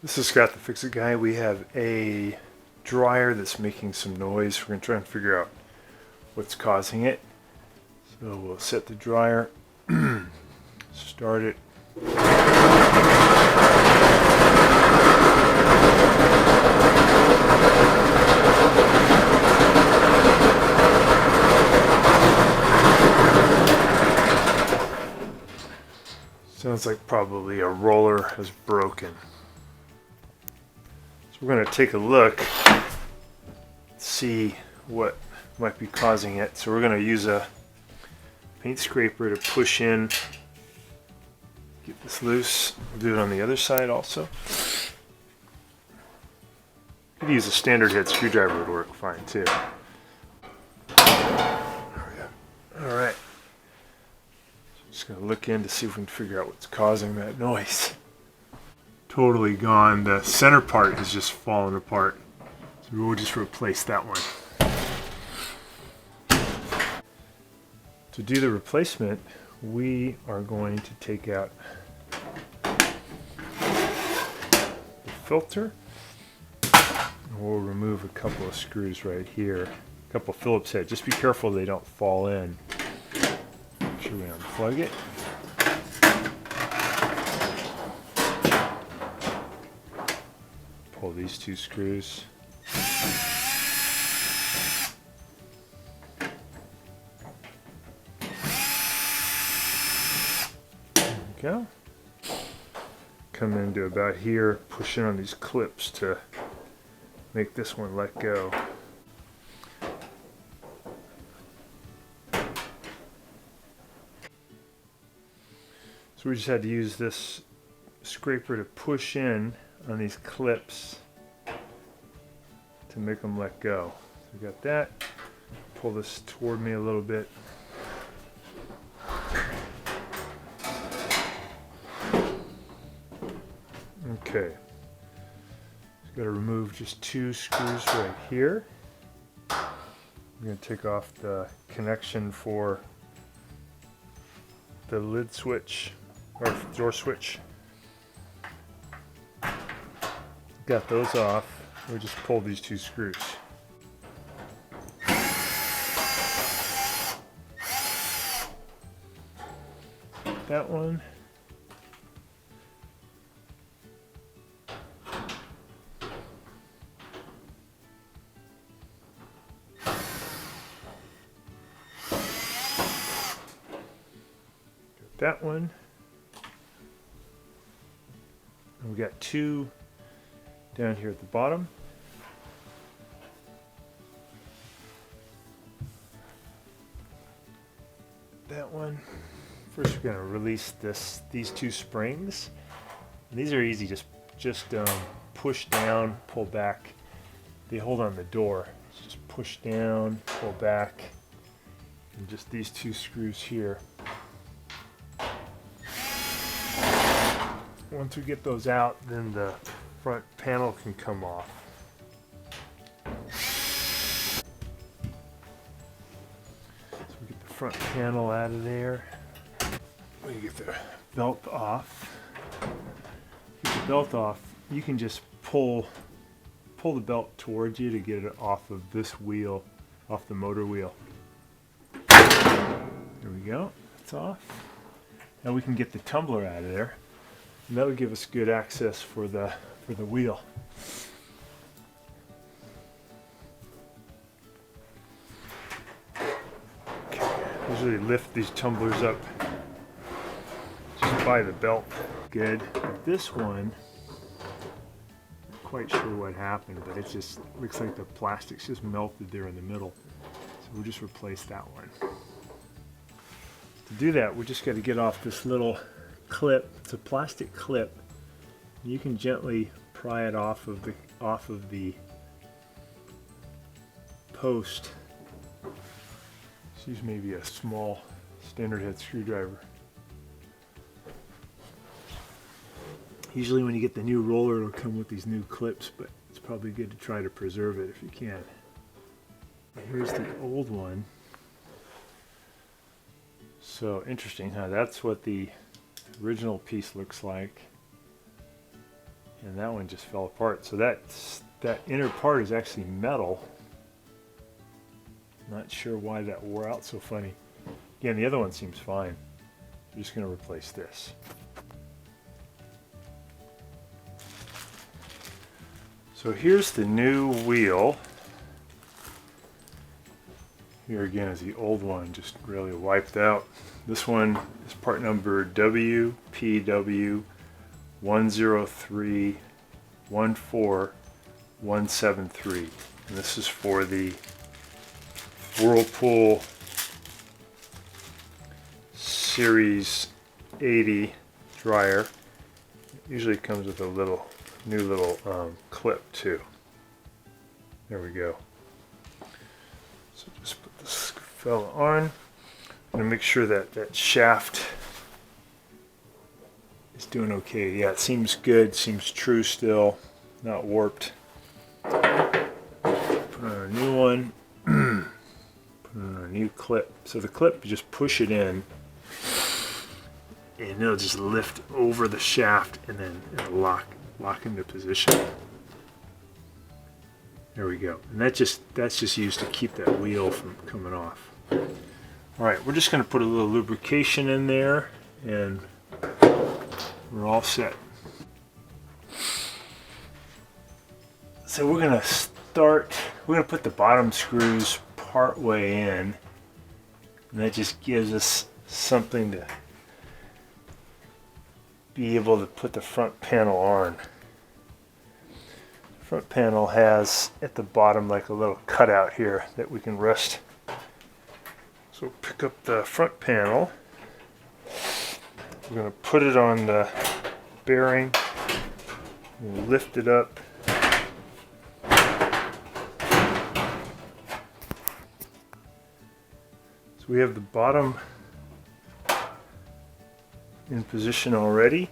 This is Scott the Fix-It Guy. We have a dryer that's making some noise. We're going to try and figure out what's causing it. So we'll set the dryer, start it. Sounds like probably a roller has broken. So we're going to take a look, see what might be causing it. So we're going to use a paint scraper to push in, get this loose. We'll do it on the other side also. You could use a standard head screwdriver, would work fine too. Alright. Just going to look in to see if we can figure out what's causing that noise. Totally gone. The center part has just fallen apart. So we'll just replace that one. To do the replacement, we are going to take out the filter. We'll remove a couple of screws right here. A couple of Phillips heads. Just be careful they don't fall in. Make sure we unplug it. Pull these two screws. There we go. Come into about here, push in on these clips to make this one let go. So we just had to use this scraper to push in on these clips to make them let go. So we got that. Pull this toward me a little bit. Okay. Just got to remove just two screws right here. I'm going to take off the connection for the lid switch or door switch. Got those off. We just pull these two screws. That one. Got that one. And we got two down here at the bottom. That one. First we're going to release these two springs. And these are easy, just push down, pull back. They hold on the door. Just push down, pull back. And just these two screws here. Once we get those out, then the front panel can come off. So we get the front panel out of there. We get the belt off. Get the belt off. You can just pull the belt towards you to get it off of this wheel, off the motor wheel. There we go. It's off. Now we can get the tumbler out of there. And that would give us good access for the wheel. Okay. Usually lift these tumblers up just by the belt. Good. This one, not quite sure what happened, but it just looks like the plastic's just melted there in the middle. So we'll just replace that one. To do that, we just got to get off this little clip. It's a plastic clip. You can gently pry it off of the post. Just use maybe a small standard head screwdriver. Usually when you get the new roller, it'll come with these new clips, but it's probably good to try to preserve it if you can. Here's the old one. So interesting, huh? That's what the original piece looks like. and that one just fell apart. So that inner part is actually metal. Not sure why that wore out so funny. Again, the other one seems fine. I'm just going to replace this. So here's the new wheel. Here again is the old one, just really wiped out. This one is part number WPW10314173, and this is for the Whirlpool Series 80 dryer. It usually comes with a new little clip too. There we go. So just put this fella on. I'm going to make sure that that shaft is doing okay. Yeah, it seems good, seems true still, not warped. Put on a new one. Put on a new clip. So the clip, you just push it in and it'll just lift over the shaft and then it'll lock into position. There we go. And that's just used to keep that wheel from coming off. Alright, we're just going to put a little lubrication in there and we're all set. So we're going to put the bottom screws part way in, and that just gives us something to be able to put the front panel on. The front panel has at the bottom like a little cutout here that we can rest. So pick up the front panel. We're going to put it on the bearing, we'll lift it up. So we have the bottom in position already.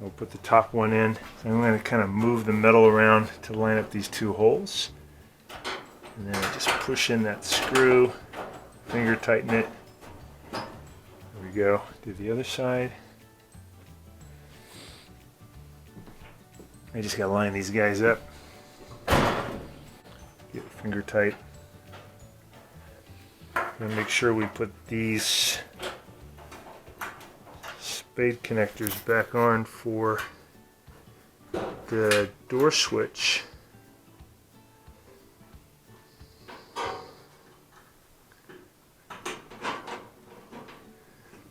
We'll put the top one in. So I'm going to kind of move the metal around to line up these two holes. And then just push in that screw, finger tighten it. There we go. Do the other side. I just got to line these guys up. Get the finger tight. And make sure we put these spade connectors back on for the door switch.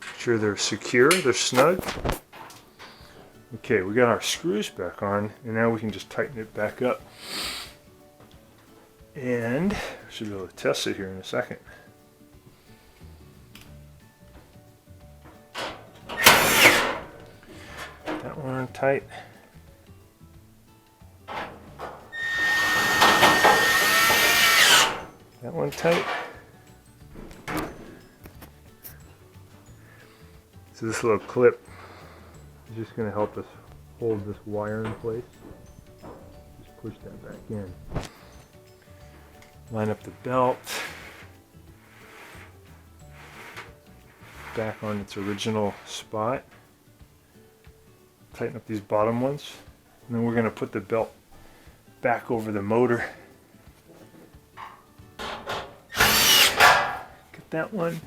Make sure they're secure, they're snug. Okay, we got our screws back on, and now we can just tighten it back up. And I should be able to test it here in a second. That one on tight. That one tight. So this little clip is just going to help us hold this wire in place. Just push that back in. Line up the belt. Back on its original spot. Tighten up these bottom ones, and then we're going to put the belt back over the motor. Get that one.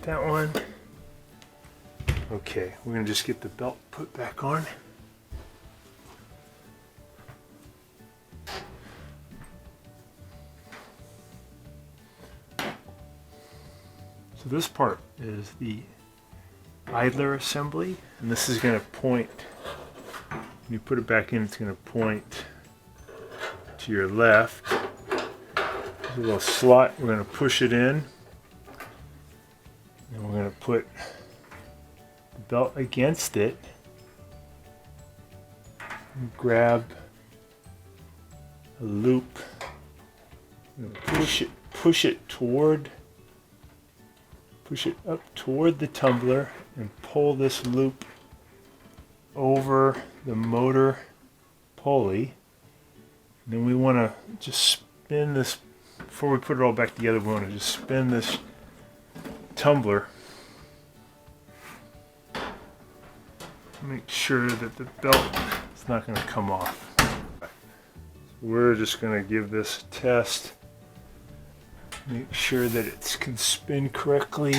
That one. Okay, we're going to just get the belt put back on. So this part is the idler assembly, and this is going to point, when you put it back in, it's going to point to your left. There's a little slot, we're going to push it in, and we're going to put the belt against it, and grab a loop, and push it up toward the tumbler and pull this loop over the motor pulley. And then we want to just spin this, before we put it all back together, we want to just spin this tumbler make sure that the belt is not going to come off. So we're just going to give this a test. Make sure that it can spin correctly.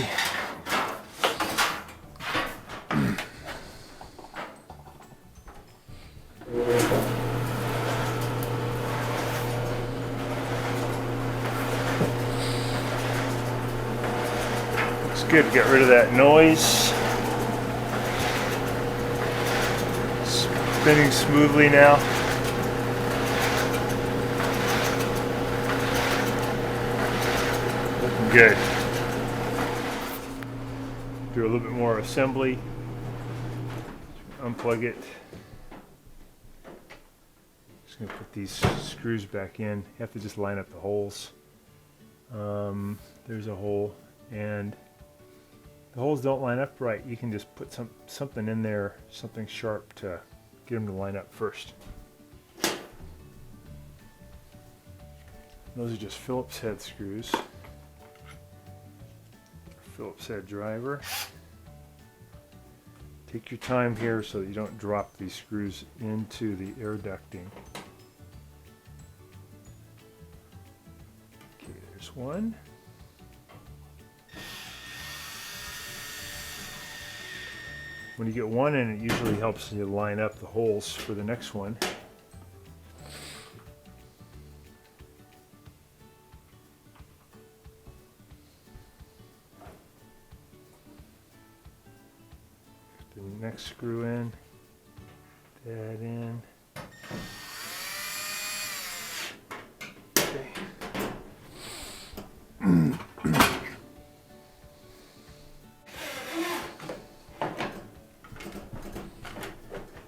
It's good to get rid of that noise. Spinning smoothly now. Looking good. Do a little bit more assembly. Unplug it. Just going to put these screws back in. You have to just line up the holes. There's a hole, and the holes don't line up right. You can just put something in there, something sharp to get them to line up first. Those are just Phillips head screws. Phillips head driver. Take your time here so that you don't drop these screws into the air ducting. Okay, there's one. When you get one in, it usually helps you line up the holes for the next one. Put the next screw in, that in. Okay.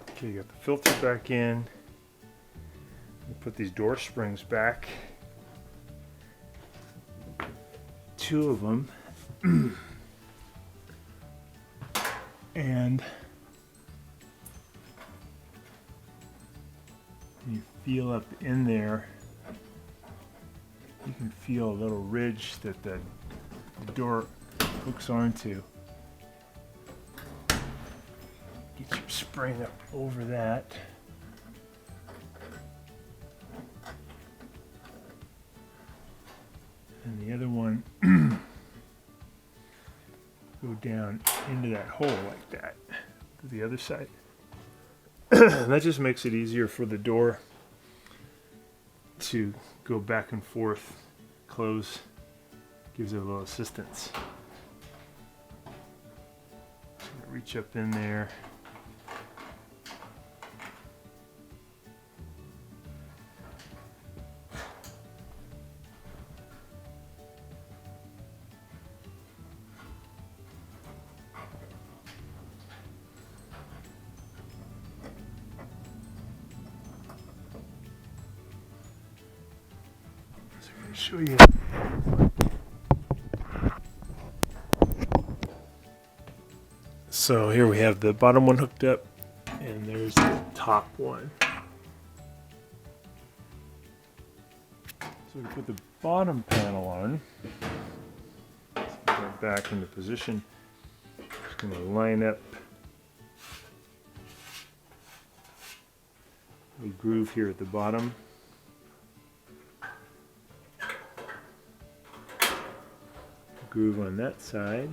Okay, you got the filter back in. You put these door springs back. 2 of them. And you feel up in there, you can feel a little ridge that the door hooks onto. Get your spring up over that. And the other one go down into that hole like that to the other side. That just makes it easier for the door to go back and forth, close, gives it a little assistance. Just gonna reach up in there. Show you. So here we have the bottom one hooked up, and there's the top one. So we put the bottom panel on. Put it back into position. Just going to line up the groove here at the bottom. Groove on that side.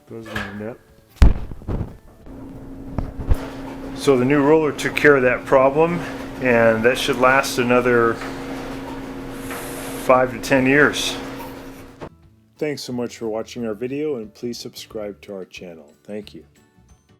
Those lined up. So the new roller took care of that problem, and that should last another 5 to 10 years. Thanks so much for watching our video, and please subscribe to our channel. Thank you.